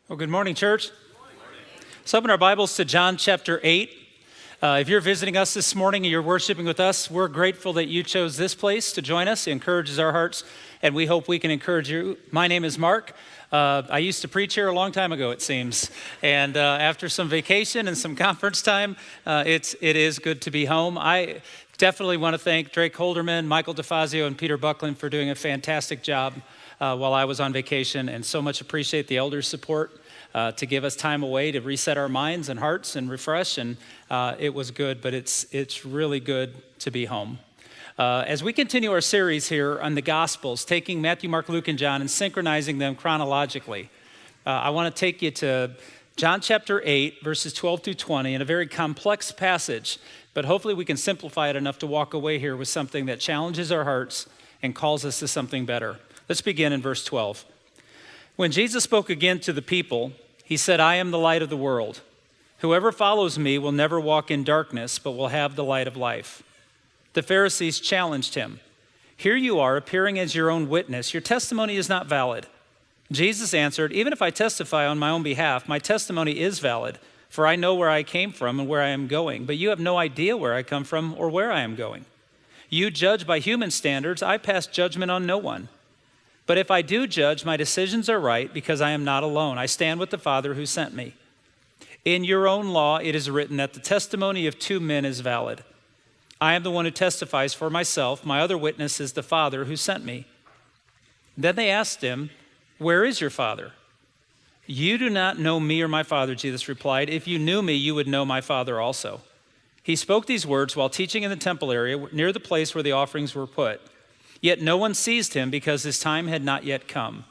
Well, good morning, church. Let's open our Bibles to John chapter 8. If you're visiting us this morning and you're worshiping with us, we're grateful that you chose this place to join us. It encourages our hearts, and we hope we can encourage you. My name is Mark. I used to preach here a long time ago, it seems. And after some vacation and some conference time, it is good to be home. I definitely want to thank Drake Holderman, Michael DeFazio, and Peter Buckland for doing a fantastic job while I was on vacation, and so much appreciate the elders' support to give us time away to reset our minds and hearts and refresh, and it was good, but it's really good to be home. As we continue our series here on the Gospels, taking Matthew, Mark, Luke, and John and synchronizing them chronologically, I want to take you to John chapter 8, verses 12 through 20, in a very complex passage, but hopefully we can simplify it enough to walk away here with something that challenges our hearts and calls us to something better. Let's begin in verse 12. When Jesus spoke again to the people, he said, "I am the light of the world. Whoever follows me will never walk in darkness, but will have the light of life." The Pharisees challenged him. "Here you are, appearing as your own witness. Your testimony is not valid." Jesus answered, "Even if I testify on my own behalf, my testimony is valid, for I know where I came from and where I am going, but you have no idea where I come from or where I am going. You judge by human standards. I pass judgment on no one. But if I do judge, my decisions are right because I am not alone. I stand with the Father who sent me. In your own law, it is written that the testimony of two men is valid. I am the one who testifies for myself. My other witness is the Father who sent me." Then they asked him, "Where is your Father?" "You do not know me or my Father," Jesus replied. "If you knew me, you would know my Father also." He spoke these words while teaching in the temple area near the place where the offerings were put. Yet no one seized him because his time had not yet come.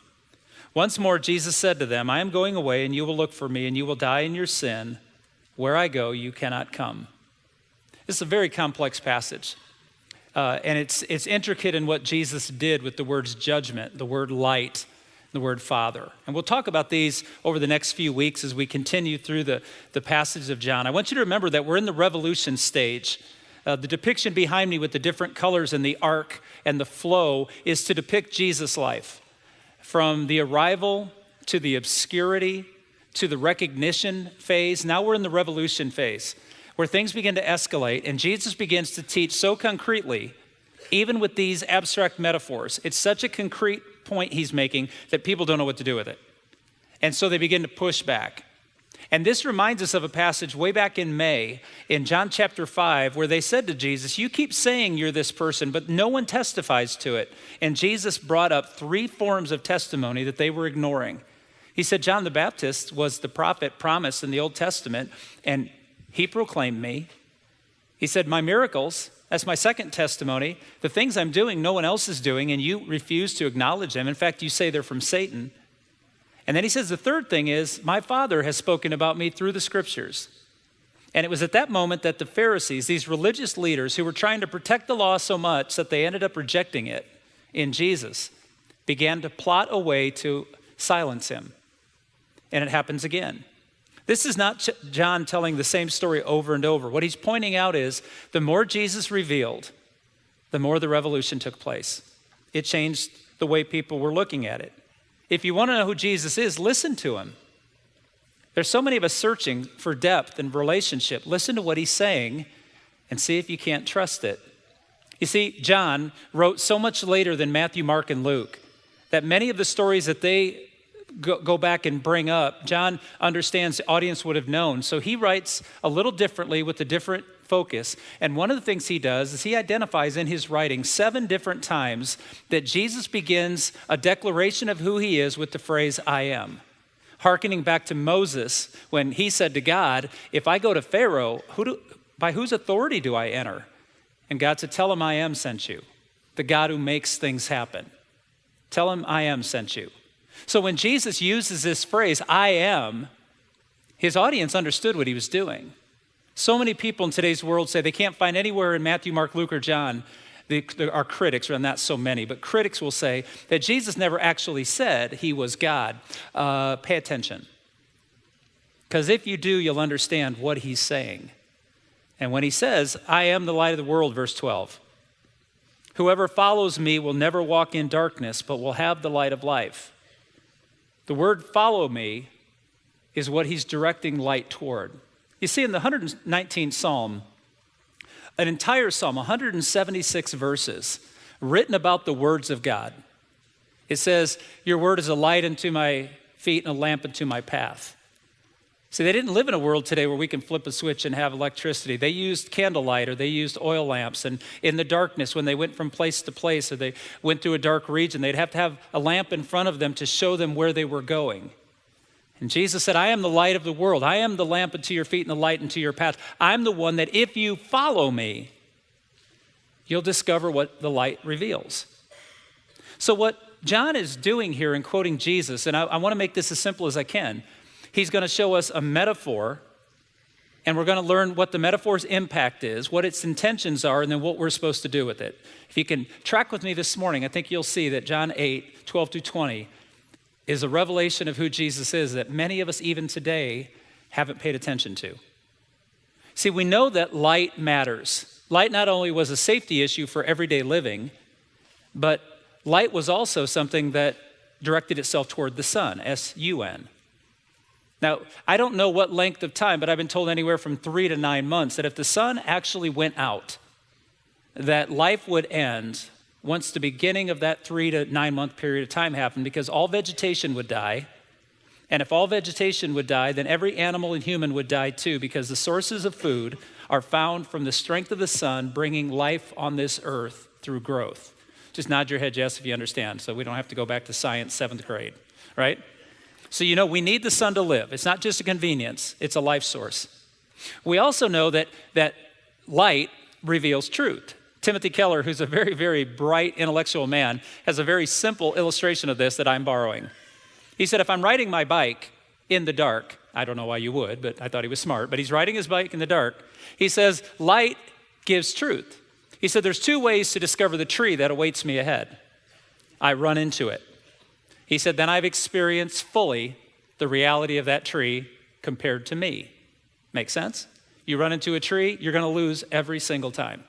Once more, Jesus said to them, "I am going away, and you will look for me, and you will die in your sin. Where I go, you cannot come." This is a very complex passage, and it's intricate in what Jesus did with the words judgment, the word light, the word Father. And we'll talk about these over the next few weeks as we continue through the passage of John. I want you to remember that we're in the revolution stage. The depiction behind me with the different colors and the arc and the flow is to depict Jesus' life. From the arrival to the obscurity to the recognition phase, now we're in the revolution phase where things begin to escalate and Jesus begins to teach so concretely, even with these abstract metaphors. It's such a concrete point he's making that people don't know what to do with it. And so they begin to push back. And this reminds us of a passage way back in May in John chapter 5 where they said to Jesus, "You keep saying you're this person, but no one testifies to it." And Jesus brought up three forms of testimony that they were ignoring. He said, "John the Baptist was the prophet promised in the Old Testament, and he proclaimed me." He said, "My miracles, that's my second testimony. The things I'm doing, no one else is doing, and you refuse to acknowledge them. In fact, you say they're from Satan." And then he says, the third thing is, "My Father has spoken about me through the scriptures." And it was at that moment that the Pharisees, these religious leaders who were trying to protect the law so much that they ended up rejecting it in Jesus, began to plot a way to silence him. And it happens again. This is not John telling the same story over and over. What he's pointing out is the more Jesus revealed, the more the revolution took place. It changed the way people were looking at it. If you want to know who Jesus is, listen to him. There's so many of us searching for depth and relationship. Listen to what he's saying and see if you can't trust it. You see, John wrote so much later than Matthew, Mark, and Luke that many of the stories that they go back and bring up, John understands the audience would have known. So he writes a little differently with a different focus. And one of the things he does is he identifies in his writing 7 different times that Jesus begins a declaration of who he is with the phrase, "I am." Hearkening back to Moses when he said to God, "If I go to Pharaoh, by whose authority do I enter?" And God said, "Tell him I am sent you." The God who makes things happen. Tell him I am sent you. So when Jesus uses this phrase, "I am," his audience understood what he was doing. So many people in today's world say they can't find anywhere in Matthew, Mark, Luke, or John. There are critics, or not so many, but critics will say that Jesus never actually said he was God. Pay attention. Because if you do, you'll understand what he's saying. And when he says, "I am the light of the world," verse 12, "Whoever follows me will never walk in darkness, but will have the light of life." The word "follow me" is what he's directing light toward. You see, in the 119th Psalm, an entire psalm, 176 verses, written about the words of God. It says, your word is a light unto my feet and a lamp unto my path. See, they didn't live in a world today where we can flip a switch and have electricity. They used candlelight or they used oil lamps. And in the darkness, when they went from place to place or they went through a dark region, they'd have to have a lamp in front of them to show them where they were going. And Jesus said, I am the light of the world. I am the lamp unto your feet and the light unto your path. I'm the one that if you follow me, you'll discover what the light reveals. So what John is doing here in quoting Jesus, and I want to make this as simple as I can, he's going to show us a metaphor, and we're going to learn what the metaphor's impact is, what its intentions are, and then what we're supposed to do with it. If you can track with me this morning, I think you'll see that John 8, 12 through 20 is a revelation of who Jesus is that many of us even today haven't paid attention to. See, we know that light matters. Light not only was a safety issue for everyday living, but light was also something that directed itself toward the sun, S-U-N. Now, I don't know what length of time, but I've been told anywhere from 3 to 9 months that if the sun actually went out, that life would end once the beginning of that 3 to 9 month period of time happened, because all vegetation would die. And if all vegetation would die, then every animal and human would die too, because the sources of food are found from the strength of the sun, bringing life on this earth through growth. Just nod your head yes if you understand, so we don't have to go back to science 7th grade, right? So you know we need the sun to live. It's not just a convenience, it's a life source. We also know that light reveals truth. Timothy Keller, who's a very, very bright intellectual man, has a very simple illustration of this that I'm borrowing. He said, if I'm riding my bike in the dark, I don't know why you would, but I thought he was smart, but he's riding his bike in the dark. He says, light gives truth. He said, there's 2 ways to discover the tree that awaits me ahead. I run into it. He said, then I've experienced fully the reality of that tree compared to me. Make sense? You run into a tree, you're going to lose every single time.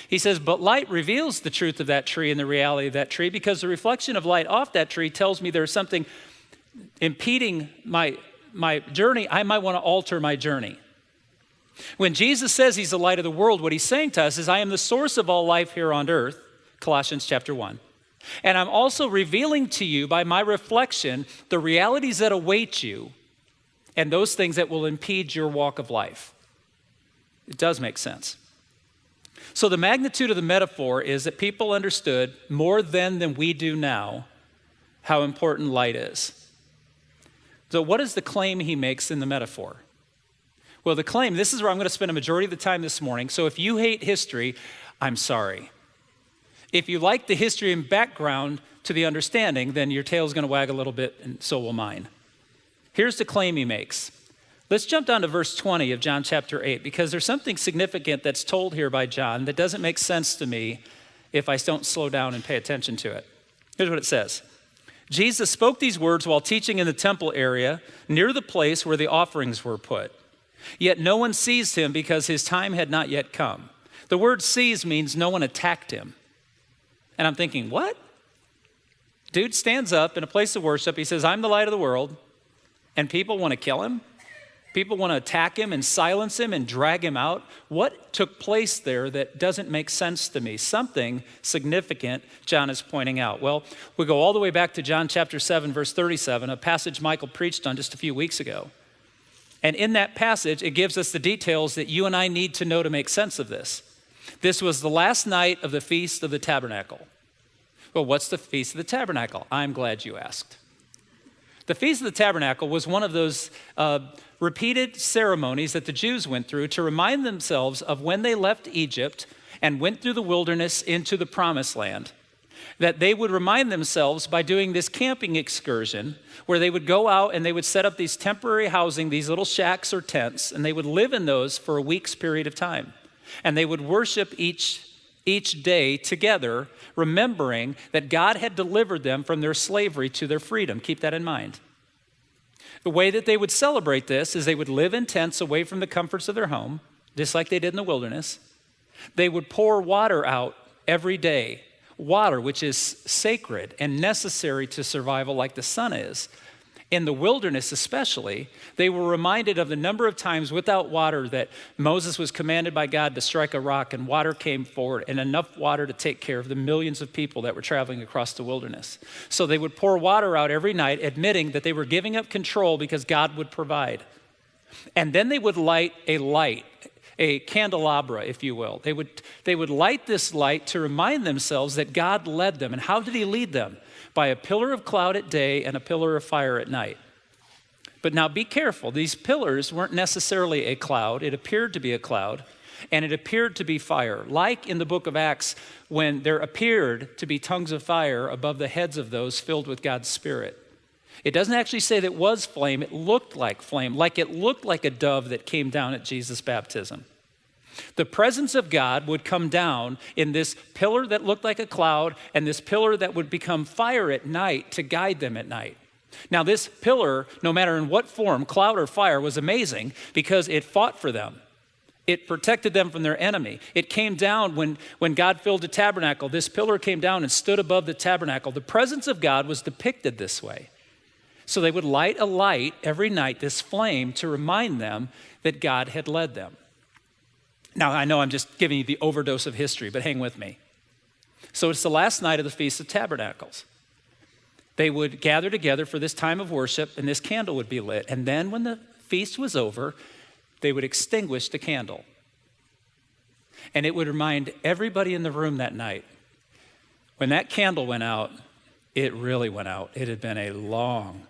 He says, but light reveals the truth of that tree and the reality of that tree, because the reflection of light off that tree tells me there's something impeding my journey. I might want to alter my journey. When Jesus says he's the light of the world, what he's saying to us is, I am the source of all life here on earth, Colossians chapter 1. And I'm also revealing to you by my reflection the realities that await you and those things that will impede your walk of life. It does make sense. So the magnitude of the metaphor is that people understood more then than we do now how important light is. So what is the claim he makes in the metaphor? Well, the claim, this is where I'm going to spend a majority of the time this morning. So if you hate history, I'm sorry. If you like the history and background to the understanding, then your tail's going to wag a little bit, and so will mine. Here's the claim he makes. Let's jump down to verse 20 of John chapter 8, because there's something significant that's told here by John that doesn't make sense to me if I don't slow down and pay attention to it. Here's what it says. Jesus spoke these words while teaching in the temple area near the place where the offerings were put. Yet no one seized him because his time had not yet come. The word seized means no one attacked him. And I'm thinking, what? Dude stands up in a place of worship. He says, I'm the light of the world. And people want to kill him? People want to attack him and silence him and drag him out? What took place there that doesn't make sense to me? Something significant John is pointing out. Well, we go all the way back to John chapter 7, verse 37, a passage Michael preached on just a few weeks ago. And in that passage, it gives us the details that you and I need to know to make sense of this. This was the last night of the Feast of the Tabernacle. Well, what's the Feast of the Tabernacle? I'm glad you asked. The Feast of the Tabernacle was one of those repeated ceremonies that the Jews went through to remind themselves of when they left Egypt and went through the wilderness into the Promised Land. That they would remind themselves by doing this camping excursion where they would go out and they would set up these temporary housing, these little shacks or tents, and they would live in those for a week's period of time. And they would worship each day together, remembering that God had delivered them from their slavery to their freedom. Keep that in mind. The way that they would celebrate this is they would live in tents away from the comforts of their home, just like they did in the wilderness. They would pour water out every day, water which is sacred and necessary to survival like the sun is. In the wilderness especially, they were reminded of the number of times without water that Moses was commanded by God to strike a rock and water came forward, and enough water to take care of the millions of people that were traveling across the wilderness. So they would pour water out every night, admitting that they were giving up control because God would provide. And then they would light, a candelabra, if you will. They would light this light to remind themselves that God led them. And how did he lead them? By a pillar of cloud at day and a pillar of fire at night. But now be careful. These pillars weren't necessarily a cloud. It appeared to be a cloud, and it appeared to be fire. Like in the book of Acts, when there appeared to be tongues of fire above the heads of those filled with God's Spirit. It doesn't actually say that it was flame. It looked like flame, like it looked like a dove that came down at Jesus' baptism. The presence of God would come down in this pillar that looked like a cloud and this pillar that would become fire at night to guide them at night. Now, this pillar, no matter in what form, cloud or fire, was amazing because it fought for them. It protected them from their enemy. It came down when God filled the tabernacle. This pillar came down and stood above the tabernacle. The presence of God was depicted this way. So they would light a light every night, this flame, to remind them that God had led them. Now, I know I'm just giving you the overdose of history, but hang with me. So it's the last night of the Feast of Tabernacles. They would gather together for this time of worship, and this candle would be lit. And then when the feast was over, they would extinguish the candle. And it would remind everybody in the room that night, when that candle went out, it really went out. It had been a long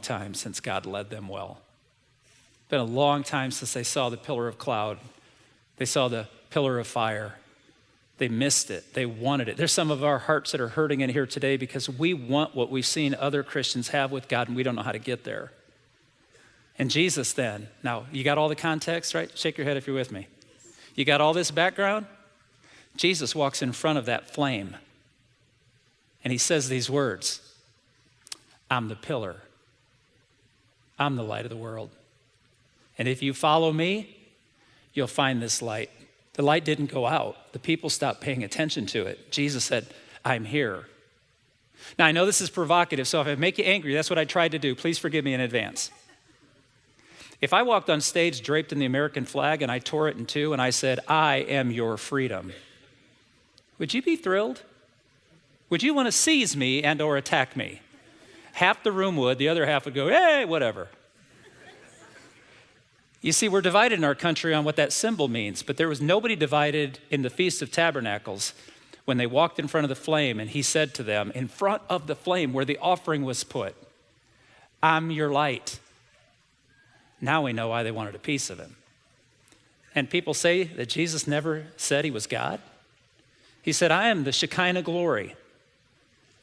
time since God led them well. Been a long time since they saw the pillar of cloud. They saw the pillar of fire. They missed it. They wanted it. There's some of our hearts that are hurting in here today because we want what we've seen other Christians have with God, and we don't know how to get there. And Jesus then, now you got all the context, right? Shake your head if you're with me. You got all this background? Jesus walks in front of that flame, and he says these words, I'm the pillar. I'm the light of the world. And if you follow me, you'll find this light. The light didn't go out. The people stopped paying attention to it. Jesus said, I'm here. Now, I know this is provocative, so if I make you angry, that's what I tried to do. Please forgive me in advance. If I walked on stage draped in the American flag and I tore it in two and I said, I am your freedom, would you be thrilled? Would you want to seize me and or attack me? Half the room would, the other half would go, hey, whatever. You see, we're divided in our country on what that symbol means, but there was nobody divided in the Feast of Tabernacles when they walked in front of the flame and he said to them, in front of the flame where the offering was put, I'm your light. Now we know why they wanted a piece of him. And people say that Jesus never said he was God. He said, I am the Shekinah glory.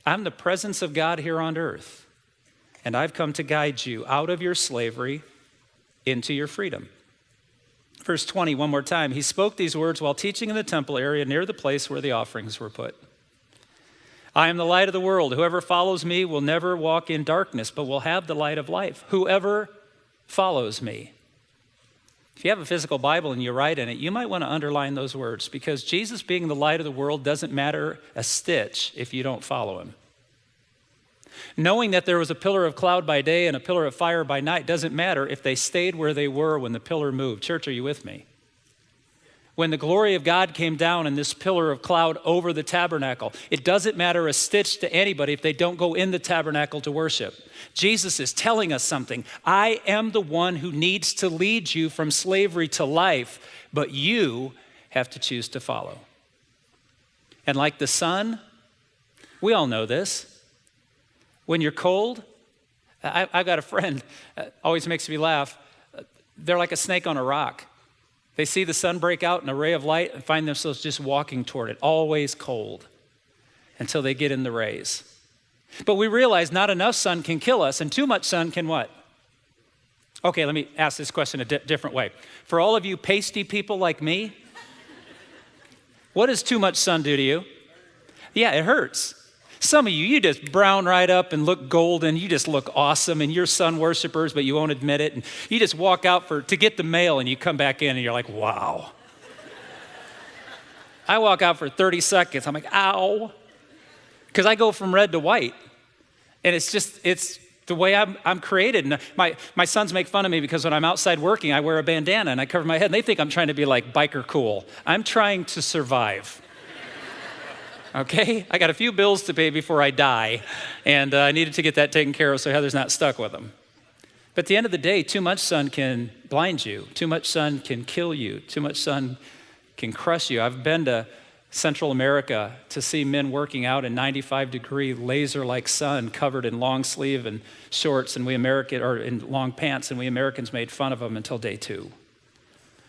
I'm the presence of God here on earth, and I've come to guide you out of your slavery into your freedom. Verse 20, one more time. He spoke these words while teaching in the temple area near the place where the offerings were put. I am the light of the world. Whoever follows me will never walk in darkness, but will have the light of life. Whoever follows me. If you have a physical Bible and you write in it, you might want to underline those words because Jesus being the light of the world doesn't matter a stitch if you don't follow him. Knowing that there was a pillar of cloud by day and a pillar of fire by night doesn't matter if they stayed where they were when the pillar moved. Church, are you with me? When the glory of God came down in this pillar of cloud over the tabernacle, it doesn't matter a stitch to anybody if they don't go in the tabernacle to worship. Jesus is telling us something. I am the one who needs to lead you from slavery to life, but you have to choose to follow. And like the sun, we all know this. When you're cold, I've got a friend, always makes me laugh. They're like a snake on a rock. They see the sun break out in a ray of light and find themselves just walking toward it, always cold, until they get in the rays. But we realize not enough sun can kill us, and too much sun can what? Okay, let me ask this question a different way. For all of you pasty people like me, what does too much sun do to you? Yeah, it hurts. Some of you just brown right up and look golden. You just look awesome, and you're sun worshipers, but you won't admit it. And you just walk out to get the mail, and you come back in, and you're like, wow. I walk out for 30 seconds. I'm like, ow. Because I go from red to white. And it's the way I'm created. And my sons make fun of me because when I'm outside working, I wear a bandana and I cover my head. And they think I'm trying to be like biker cool. I'm trying to survive. Okay? I got a few bills to pay before I die. And I needed to get that taken care of so Heather's not stuck with them. But at the end of the day, too much sun can blind you. Too much sun can kill you. Too much sun can crush you. I've been to Central America to see men working out in 95-degree laser-like sun covered in long sleeve and shorts and in long pants, and we Americans made fun of them until day 2.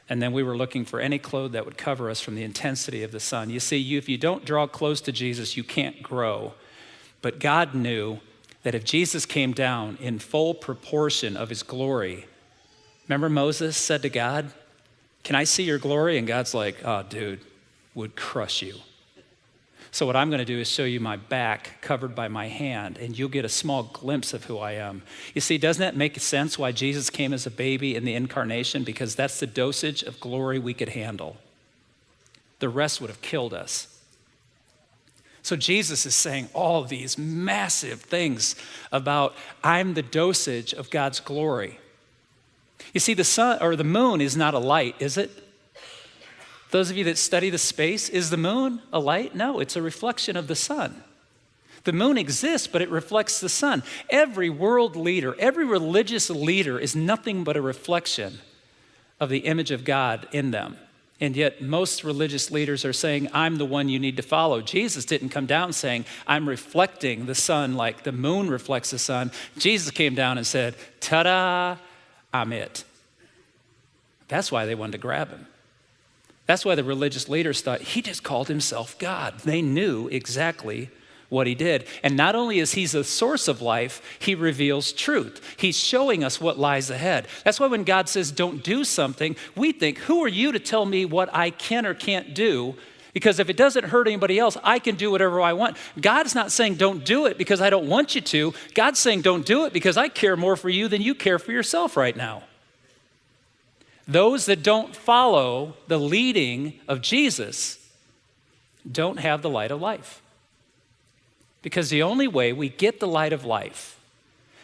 And then we were looking for any clothes that would cover us from the intensity of the sun. You see, if you don't draw close to Jesus, you can't grow. But God knew that if Jesus came down in full proportion of his glory, remember Moses said to God, "Can I see your glory?" And God's like, "Oh, dude, would crush you. So what I'm going to do is show you my back covered by my hand, and you'll get a small glimpse of who I am." You see, doesn't that make sense why Jesus came as a baby in the incarnation? Because that's the dosage of glory we could handle. The rest would have killed us. So Jesus is saying all of these massive things about, I'm the dosage of God's glory. You see, the sun or the moon is not a light, is it? Those of you that study the space, is the moon a light? No, it's a reflection of the sun. The moon exists, but it reflects the sun. Every world leader, every religious leader is nothing but a reflection of the image of God in them. And yet most religious leaders are saying, I'm the one you need to follow. Jesus didn't come down saying, I'm reflecting the sun like the moon reflects the sun. Jesus came down and said, ta-da, I'm it. That's why they wanted to grab him. That's why the religious leaders thought he just called himself God. They knew exactly what he did. And not only is he the source of life, he reveals truth. He's showing us what lies ahead. That's why when God says don't do something, we think, who are you to tell me what I can or can't do? Because if it doesn't hurt anybody else, I can do whatever I want. God's not saying don't do it because I don't want you to. God's saying don't do it because I care more for you than you care for yourself right now. Those that don't follow the leading of Jesus don't have the light of life. Because the only way we get the light of life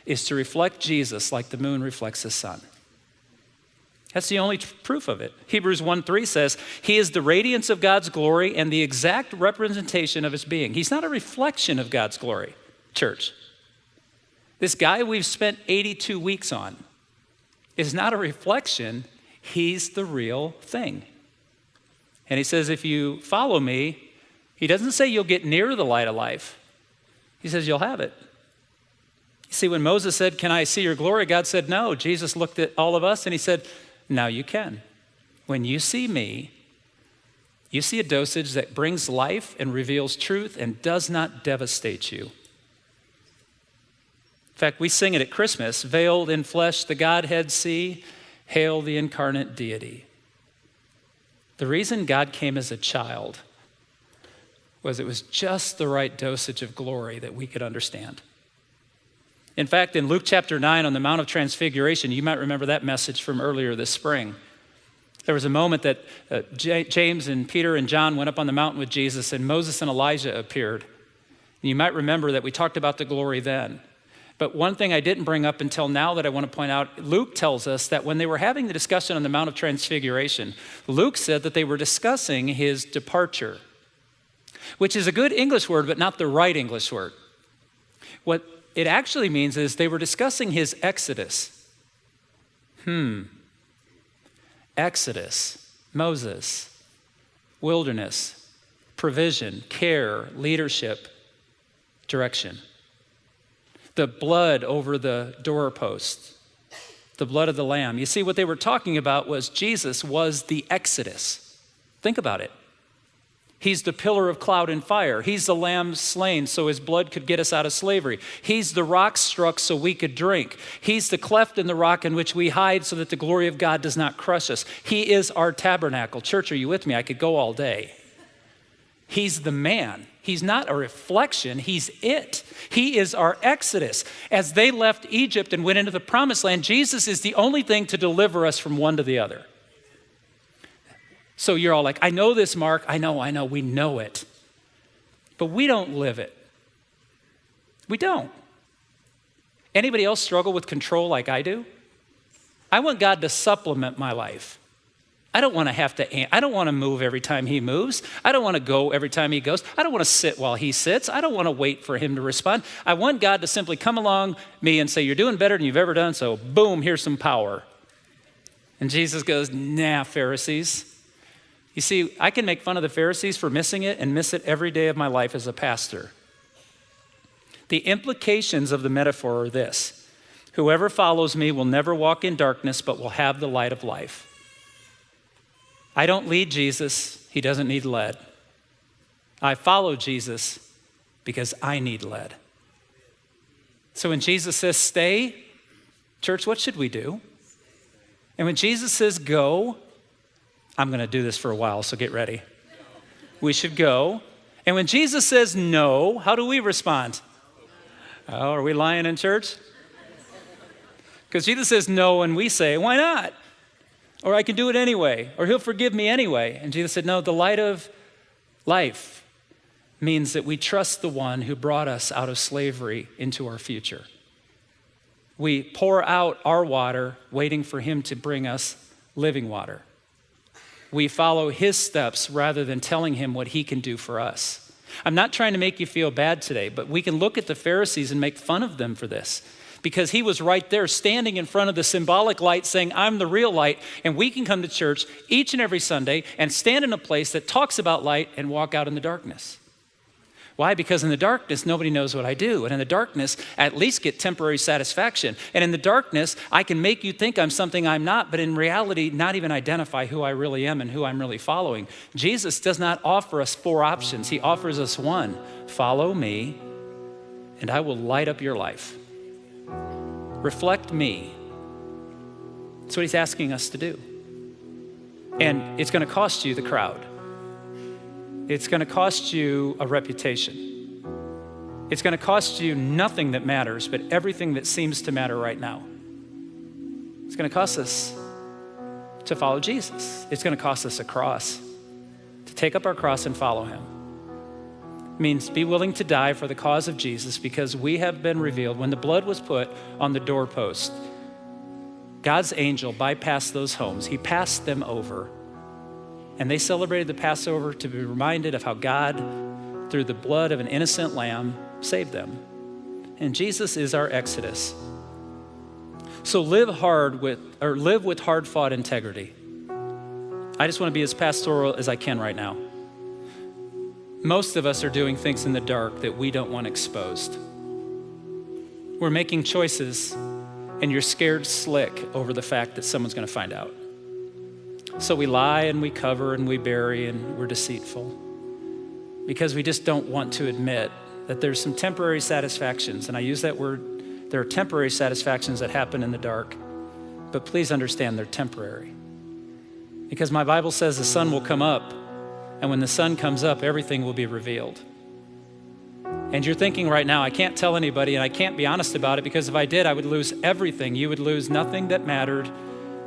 is to reflect Jesus like the moon reflects the sun. That's the only proof of it. Hebrews 1:3 says, he is the radiance of God's glory and the exact representation of his being. He's not a reflection of God's glory, church. This guy we've spent 82 weeks on is not a reflection. He's the real thing. And he says, if you follow me, he doesn't say you'll get near the light of life. He says you'll have it. You see, when Moses said, can I see your glory? God said, no. Jesus looked at all of us and he said, now you can. When you see me, you see a dosage that brings life and reveals truth and does not devastate you. In fact, we sing it at Christmas, veiled in flesh, the Godhead see, hail the incarnate deity. The reason God came as a child was it was just the right dosage of glory that we could understand. In fact, in Luke chapter 9 on the Mount of Transfiguration, you might remember that message from earlier this spring. There was a moment that James and Peter and John went up on the mountain with Jesus and Moses and Elijah appeared. And you might remember that we talked about the glory then. But one thing I didn't bring up until now that I want to point out, Luke tells us that when they were having the discussion on the Mount of Transfiguration, Luke said that they were discussing his departure, which is a good English word, but not the right English word. What it actually means is they were discussing his exodus. Exodus, Moses, wilderness, provision, care, leadership, direction. The blood over the doorpost, the blood of the lamb. You see, what they were talking about was Jesus was the exodus. Think about it. He's the pillar of cloud and fire. He's the lamb slain so his blood could get us out of slavery. He's the rock struck so we could drink. He's the cleft in the rock in which we hide so that the glory of God does not crush us. He is our tabernacle. Church, are you with me? I could go all day. He's the man. He's not a reflection. He's it. He is our exodus. As they left Egypt and went into the promised land, Jesus is the only thing to deliver us from one to the other. So you're all like, I know this, Mark. I know, we know it. But we don't live it. We don't. Anybody else struggle with control like I do? I want God to supplement my life. I don't want to move every time he moves. I don't want to go every time he goes. I don't want to sit while he sits. I don't want to wait for him to respond. I want God to simply come along me and say, you're doing better than you've ever done, so boom, here's some power. And Jesus goes, nah, Pharisees. You see, I can make fun of the Pharisees for missing it and miss it every day of my life as a pastor. The implications of the metaphor are this: whoever follows me will never walk in darkness, but will have the light of life. I don't lead Jesus, he doesn't need led. I follow Jesus because I need led. So when Jesus says stay, church, what should we do? And when Jesus says go, I'm going to do this for a while, so get ready. We should go. And when Jesus says no, how do we respond? Oh, are we lying in church? Because Jesus says no, and we say, why not? Or I can do it anyway, or he'll forgive me anyway. And Jesus said, no, the light of life means that we trust the one who brought us out of slavery into our future. We pour out our water, waiting for him to bring us living water. We follow his steps rather than telling him what he can do for us. I'm not trying to make you feel bad today, but we can look at the Pharisees and make fun of them for this, because he was right there standing in front of the symbolic light saying, I'm the real light, and we can come to church each and every Sunday and stand in a place that talks about light and walk out in the darkness. Why? Because in the darkness, nobody knows what I do. And in the darkness, I at least get temporary satisfaction. And in the darkness, I can make you think I'm something I'm not, but in reality, not even identify who I really am and who I'm really following. Jesus does not offer us 4 options. He offers us one: follow me, and I will light up your life. Reflect me. That's what he's asking us to do. And it's going to cost you the crowd. It's going to cost you a reputation. It's going to cost you nothing that matters, but everything that seems to matter right now. It's going to cost us to follow Jesus. It's going to cost us a cross, to take up our cross and follow him. It means be willing to die for the cause of Jesus, because we have been revealed. When the blood was put on the doorpost, God's angel bypassed those homes. He passed them over. And they celebrated the Passover to be reminded of how God, through the blood of an innocent lamb, saved them. And Jesus is our exodus. So live with hard-fought integrity. I just want to be as pastoral as I can right now. Most of us are doing things in the dark that we don't want exposed. We're making choices, and you're scared slick over the fact that someone's going to find out. So we lie and we cover and we bury and we're deceitful, because we just don't want to admit that there's some temporary satisfactions. And I use that word. There are temporary satisfactions that happen in the dark, but please understand they're temporary. Because my Bible says the sun will come up, and when the sun comes up, everything will be revealed. And you're thinking right now, I can't tell anybody and I can't be honest about it, because if I did, I would lose everything. You would lose nothing that mattered,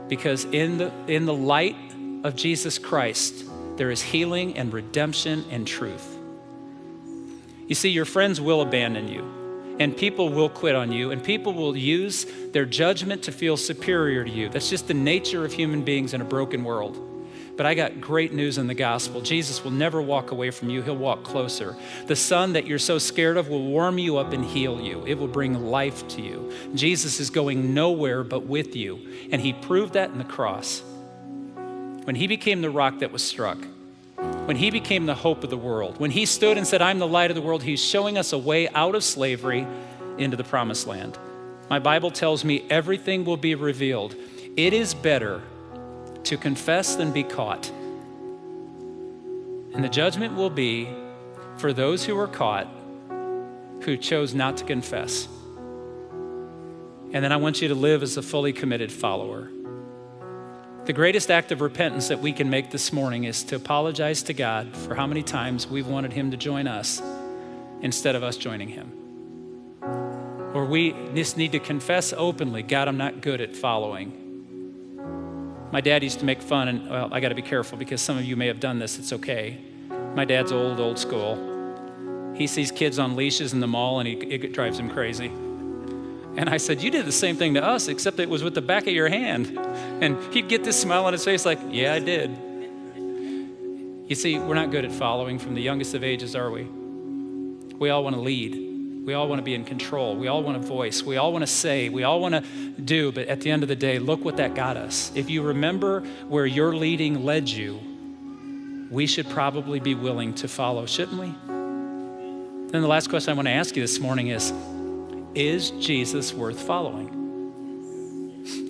because in the light of Jesus Christ, there is healing and redemption and truth. You see, your friends will abandon you, and people will quit on you, and people will use their judgment to feel superior to you. That's just the nature of human beings in a broken world. But I got great news in the gospel. Jesus will never walk away from you. He'll walk closer. The sun that you're so scared of will warm you up and heal you. It will bring life to you. Jesus is going nowhere but with you. And he proved that in the cross. When he became the rock that was struck, when he became the hope of the world, when he stood and said, I'm the light of the world, he's showing us a way out of slavery into the promised land. My Bible tells me everything will be revealed. It is better to confess than be caught. And the judgment will be for those who were caught, who chose not to confess. And then I want you to live as a fully committed follower. The greatest act of repentance that we can make this morning is to apologize to God for how many times we've wanted him to join us instead of us joining him. Or we just need to confess openly, God, I'm not good at following. My dad used to make fun, and well, I got to be careful because some of you may have done this. It's okay. My dad's old school. He sees kids on leashes in the mall, and it drives him crazy. And I said, you did the same thing to us, except it was with the back of your hand. And he'd get this smile on his face like, yeah, I did. You see, we're not good at following from the youngest of ages, are we? We all want to lead. We all want to be in control. We all want to voice. We all want to say. We all want to do. But at the end of the day, look what that got us. If you remember where your leading led you, we should probably be willing to follow, shouldn't we? Then the last question I want to ask you this morning is Jesus worth following?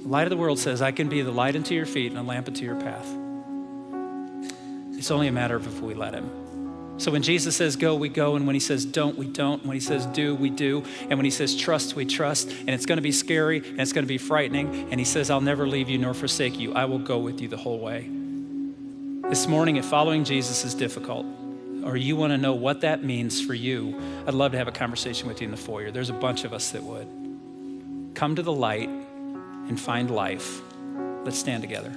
The light of the world says, I can be the light unto your feet and a lamp unto your path. It's only a matter of if we let him. So when Jesus says go, we go. And when he says don't, we don't. When he says do, we do. And when he says trust, we trust. And it's going to be scary and it's going to be frightening. And he says, I'll never leave you nor forsake you. I will go with you the whole way. This morning, if following Jesus is difficult, or you want to know what that means for you, I'd love to have a conversation with you in the foyer. There's a bunch of us that would. Come to the light and find life. Let's stand together.